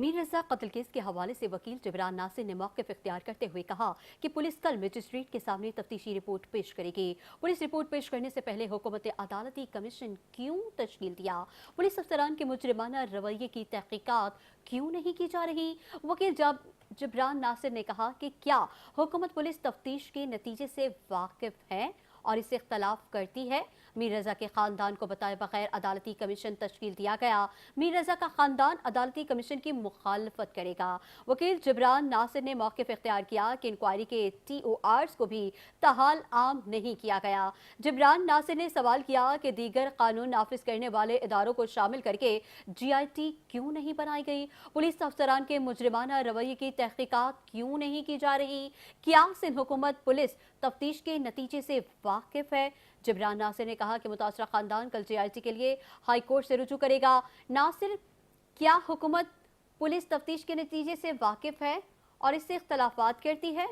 मीर रजा कत्ल केस के हवाले से वकील जबरान नासिर ने मौक़िफ़ इख्तियार करते हुए कहा कि पुलिस कल मजिस्ट्रेट के सामने तफ्तीशी रिपोर्ट पेश करेगी। पुलिस रिपोर्ट पेश करने से पहले हुकूमत अदालती कमीशन क्यों तश्कील दिया? पुलिस अफसरान के मुजरिमाना रवैये की तहकीकात क्यों नहीं की जा रही? वकील जबरान नासिर ने कहा कि क्या हुकूमत पुलिस तफ्तीश के नतीजे से वाकिफ है और इससे इख्तलाफ करती है? मीर रजा के खानदान को बताए बगैर अदालती कमीशन तश्कील दिया गया। मीर रजा का खानदान अदालती कमीशन की मुखालफत करेगा। वकील जबरान नासिर ने मौक़िफ़ इख्तियार किया कि इंक्वायरी के TORs को भी ताहाल आम नहीं किया गया। जबरान नासिर ने सवाल किया कि दीगर कानून नाफिज करने वाले इदारों को शामिल करके GIT क्यों नहीं बनाई गई? पुलिस अफसरान के मुजरिमाना रवैये की तहकीकात क्यों नहीं की जा रही? क्या सिंध हुकूमत पुलिस तफ्तीश के नतीजे से वाकिफ है? जबरान नासिर ने कहा कि मुतासरा खानदान कल GIT के लिए हाई कोर्ट से रुजू करेगा। नासिर, क्या हुकूमत पुलिस तफ्तीश के नतीजे से वाकिफ है और इससे इख्तलाफात करती है?